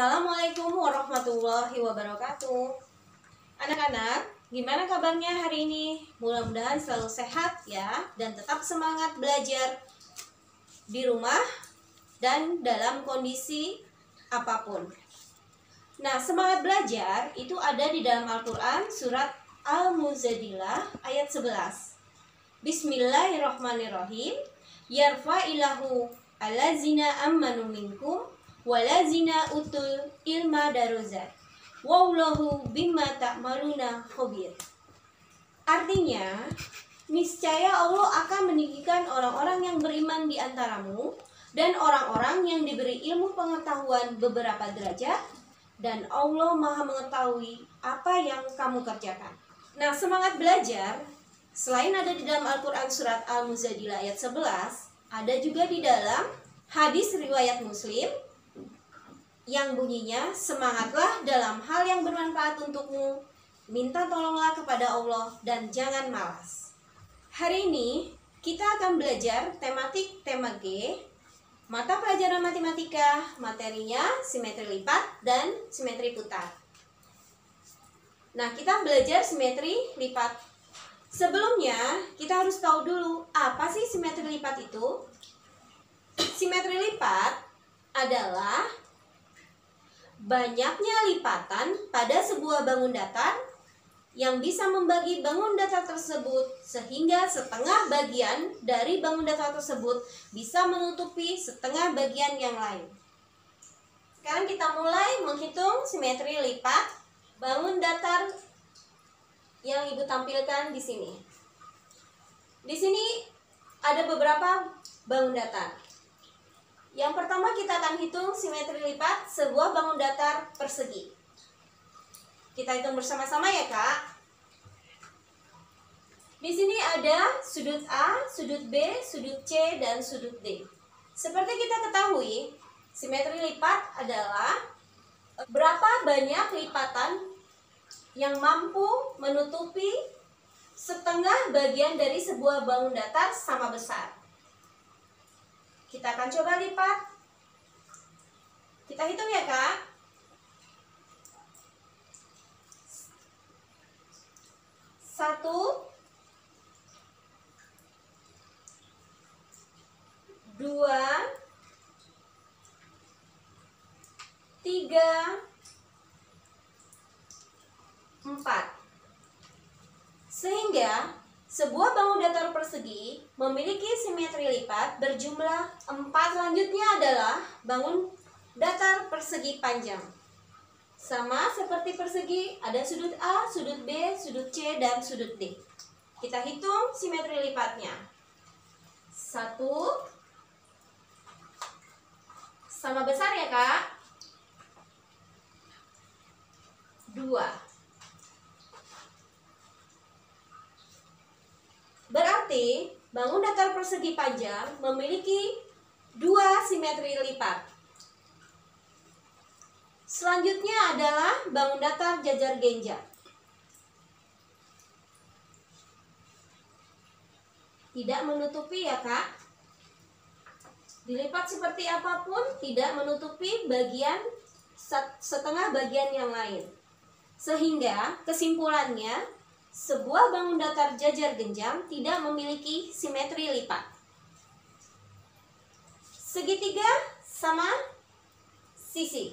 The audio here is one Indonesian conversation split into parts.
Assalamualaikum warahmatullahi wabarakatuh. Anak-anak, gimana kabarnya hari ini? Mudah-mudahan selalu sehat ya, dan tetap semangat belajar di rumah dan dalam kondisi apapun. Nah, semangat belajar itu ada di dalam Al-Quran surat Al-Muzadilah ayat 11. Bismillahirrahmanirrahim. Yarfa'ilahu alazina ammanu minkum walazina utul ilma daruzat wallahu bima ta'maluna khabir. Artinya, niscaya Allah akan meninggikan orang-orang yang beriman di antaramu dan orang-orang yang diberi ilmu pengetahuan beberapa derajat, dan Allah Maha mengetahui apa yang kamu kerjakan. Nah, semangat belajar selain ada di dalam Al-Quran surat Al-Muzadilah ayat 11, ada juga di dalam hadis riwayat Muslim yang bunyinya, semangatlah dalam hal yang bermanfaat untukmu, minta tolonglah kepada Allah, dan jangan malas. Hari ini kita akan belajar tematik tema G, mata pelajaran matematika, materinya simetri lipat dan simetri putar. Nah, kita belajar simetri lipat. Sebelumnya, kita harus tahu dulu apa sih simetri lipat itu. Simetri lipat adalah banyaknya lipatan pada sebuah bangun datar yang bisa membagi bangun datar tersebut sehingga setengah bagian dari bangun datar tersebut bisa menutupi setengah bagian yang lain. Sekarang kita mulai menghitung simetri lipat bangun datar yang Ibu tampilkan di sini. Di sini ada beberapa bangun datar. Yang pertama kita akan hitung simetri lipat sebuah bangun datar persegi. Kita hitung bersama-sama ya, Kak. Di sini ada sudut A, sudut B, sudut C, dan sudut D. Seperti kita ketahui, simetri lipat adalah berapa banyak lipatan yang mampu menutupi setengah bagian dari sebuah bangun datar sama besar. Kita akan coba lipat. Kita hitung ya, Kak. 1, 2, 3, 4. Sehingga sebuah bangun datar persegi memiliki simetri lipat berjumlah 4. Selanjutnya adalah bangun datar persegi panjang. Sama seperti persegi, ada sudut A, sudut B, sudut C, dan sudut D. Kita hitung simetri lipatnya. 1. Sama besar ya, Kak. 2. Berarti bangun datar persegi panjang memiliki 2 simetri lipat. Selanjutnya adalah bangun datar jajar genjang. Tidak menutupi ya, Kak. Dilipat seperti apapun tidak menutupi bagian setengah bagian yang lain. Sehingga kesimpulannya, sebuah bangun datar jajar genjang tidak memiliki simetri lipat. Segitiga sama sisi.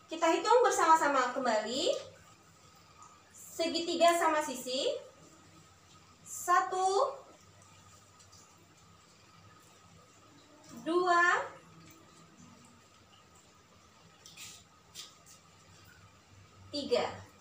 Kita hitung bersama-sama kembali. Segitiga sama sisi. 1, 2, 3.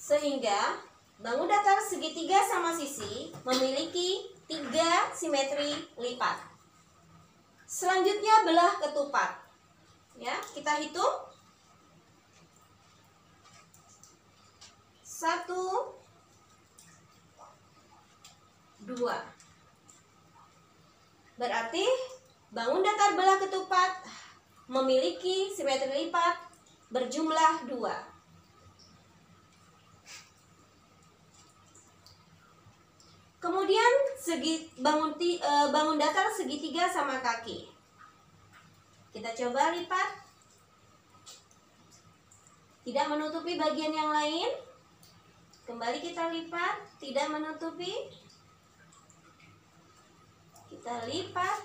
Sehingga bangun datar segitiga sama sisi memiliki 3 simetri lipat. Selanjutnya belah ketupat. Ya, kita hitung. 1, 2. Berarti bangun datar belah ketupat memiliki simetri lipat berjumlah 2. Kemudian bangun datar segitiga sama kaki. Kita coba lipat. Tidak menutupi bagian yang lain. Kembali kita lipat, tidak menutupi. Kita lipat.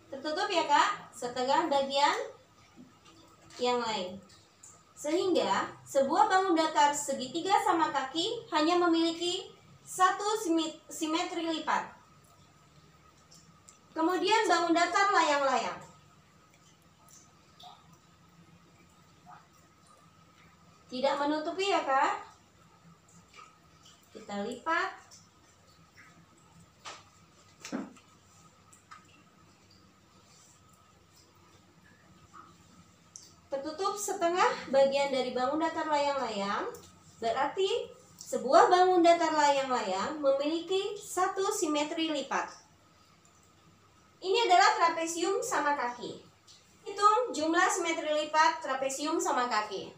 Tertutup ya Kak, setengah bagian yang lain. Sehingga sebuah bangun datar segitiga sama kaki hanya memiliki satu simetri lipat. Kemudian bangun datar layang-layang. Tidak menutupi ya Kak. Kita lipat. Tertutup setengah bagian dari bangun datar layang-layang. Berarti sebuah bangun datar layang-layang memiliki satu simetri lipat. Ini adalah trapesium sama kaki. Hitung jumlah simetri lipat trapesium sama kaki.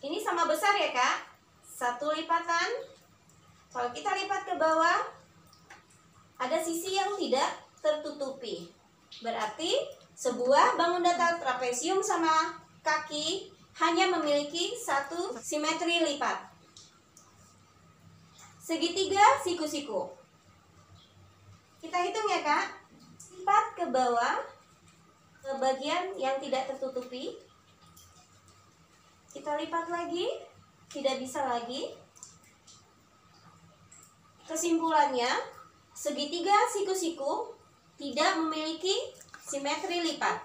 Ini sama besar ya Kak. Satu lipatan. Kalau kita lipat ke bawah, ada sisi yang tidak tertutupi. Berarti sebuah bangun datar trapesium sama kaki hanya memiliki satu simetri lipat. Segitiga siku-siku. Kita hitung ya Kak. Lipat ke bawah, ke bagian yang tidak tertutupi. Kita lipat lagi, tidak bisa lagi. Kesimpulannya, segitiga siku-siku tidak memiliki simetri lipat.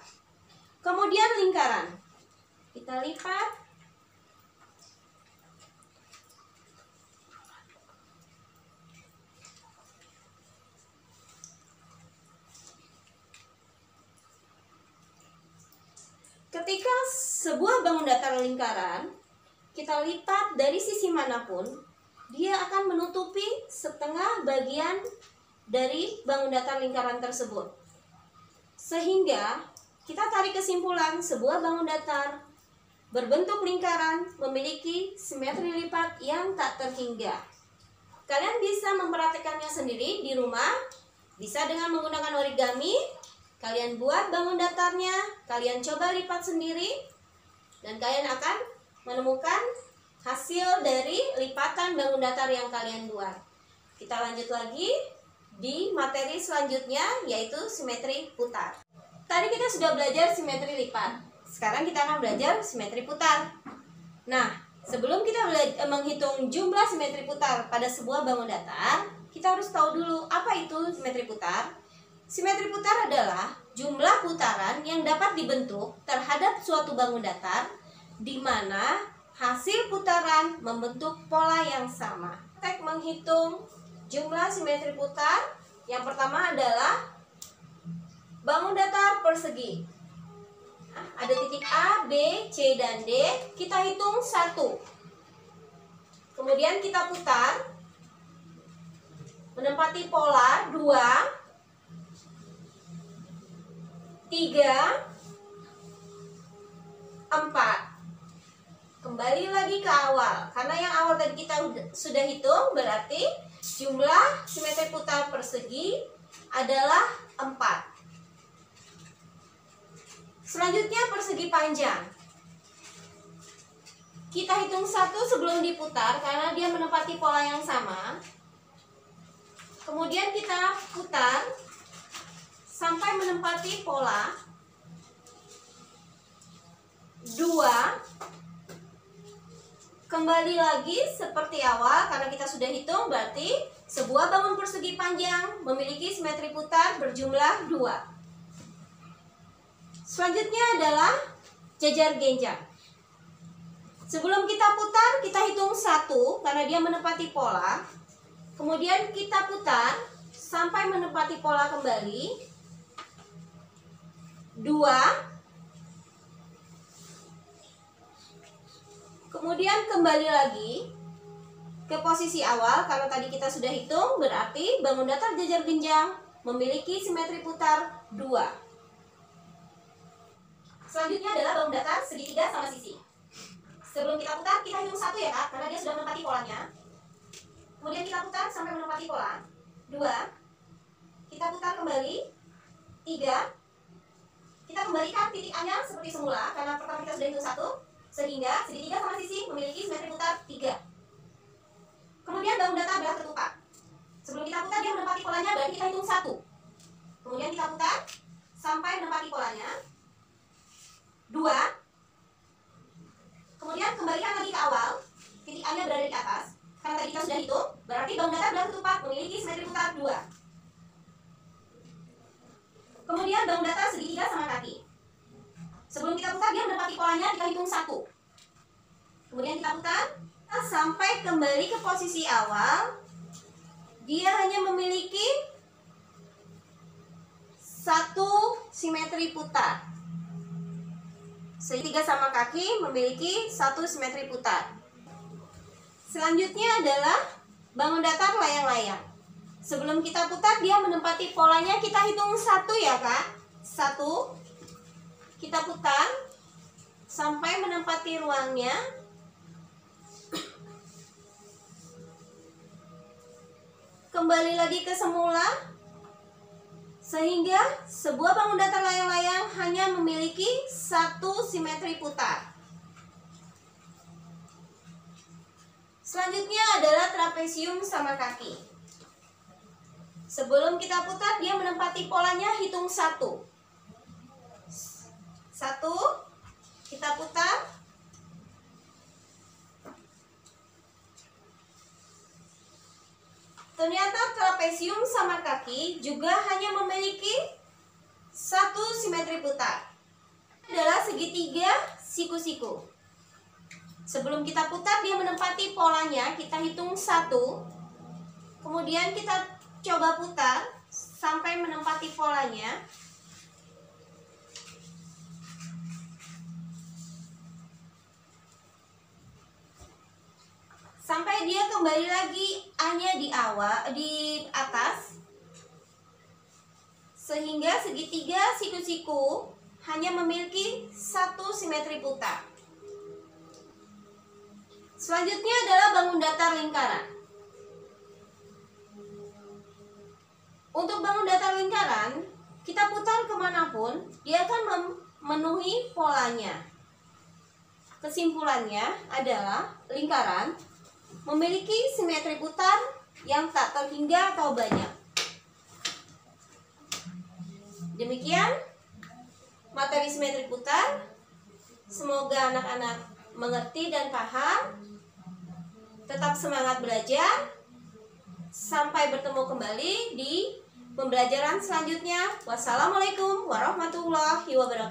Kemudian lingkaran. Kita lipat. Ketika sebuah bangun datar lingkaran, kita lipat dari sisi manapun, dia akan menutupi setengah bagian dari bangun datar lingkaran tersebut. Sehingga kita tarik kesimpulan sebuah bangun datar berbentuk lingkaran memiliki simetri lipat yang tak terhingga. Kalian bisa memperhatikannya sendiri di rumah, bisa dengan menggunakan origami. Kalian buat bangun datarnya, kalian coba lipat sendiri, dan kalian akan menemukan hasil dari lipatan bangun datar yang kalian buat. Kita lanjut lagi di materi selanjutnya, yaitu simetri putar. Tadi kita sudah belajar simetri lipat. Sekarang kita akan belajar simetri putar. Nah, sebelum kita menghitung jumlah simetri putar pada sebuah bangun datar, kita harus tahu dulu apa itu simetri putar. Simetri putar adalah jumlah putaran yang dapat dibentuk terhadap suatu bangun datar di mana hasil putaran membentuk pola yang sama. Tek menghitung jumlah simetri putar. Yang pertama adalah bangun datar persegi. Nah, ada titik A, B, C, dan D. Kita hitung 1. Kemudian kita putar menempati pola 2, 3, 4. Kembali lagi ke awal. Karena yang awal tadi kita sudah hitung, berarti jumlah simetri putar persegi adalah 4. Selanjutnya persegi panjang. Kita hitung 1 sebelum diputar karena dia menempati pola yang sama. Kemudian kita putar sampai menempati pola 2. Kembali lagi seperti awal karena kita sudah hitung, berarti sebuah bangun persegi panjang memiliki simetri putar berjumlah 2. Selanjutnya adalah jajar genjang. Sebelum kita putar, kita hitung 1 karena dia menempati pola. Kemudian kita putar sampai menempati pola kembali 2. Kemudian kembali lagi ke posisi awal karena tadi kita sudah hitung, berarti bangun datar jajar genjang memiliki simetri putar 2. Selanjutnya adalah bangun datar segitiga sama sisi. Sebelum kita putar, kita hitung 1 ya Kak, karena dia sudah menempati polanya. Kemudian kita putar sampai menempati pola. 2. Kita putar kembali. 3. Kita kembalikan titik A-nya seperti semula karena pertama kita sudah hitung 1, sehingga segitiga sama sisi memiliki simetri putar 3. Kemudian bangun datar belah ketupat. Sebelum kita putar dia menempati polanya, berarti kita hitung 1. Kemudian kita putar sampai menempati polanya. 2. Kemudian kembalikan lagi ke awal. Titik A-nya berada di atas. Karena tadi kita sudah hitung, berarti bangun datar belah ketupat memiliki simetri putar 2. Kemudian bangun datar segitiga sama kaki. Sebelum kita putar dia menempati polanya, kita hitung 1. Kemudian kita putar sampai kembali ke posisi awal. Dia hanya memiliki 1 simetri putar. Segitiga sama kaki memiliki 1 simetri putar. Selanjutnya adalah bangun datar layang-layang. Sebelum kita putar dia menempati polanya, kita hitung 1 ya Kak. 1. Kita putar sampai menempati ruangnya. Kembali lagi ke semula, sehingga sebuah bangun datar layang-layang hanya memiliki 1 simetri putar. Selanjutnya adalah trapesium sama kaki. Sebelum kita putar dia menempati polanya, hitung 1. 1. Kita putar. Ternyata trapesium sama kaki juga hanya memiliki 1 simetri putar. Adalah segitiga siku-siku. Sebelum kita putar dia menempati polanya, kita hitung 1. Kemudian kita coba putar sampai menempati polanya. Sampai dia kembali lagi A-nya di atas. Sehingga segitiga siku-siku hanya memiliki 1 simetri putar. Selanjutnya adalah bangun datar lingkaran. Untuk bangun datar lingkaran, kita putar kemanapun, dia akan memenuhi polanya. Kesimpulannya adalah lingkaran memiliki simetri putar yang tak terhingga atau banyak. Demikian materi simetri putar. Semoga anak-anak mengerti dan paham. Tetap semangat belajar. Sampai bertemu kembali di pembelajaran selanjutnya. Wassalamualaikum warahmatullahi wabarakatuh.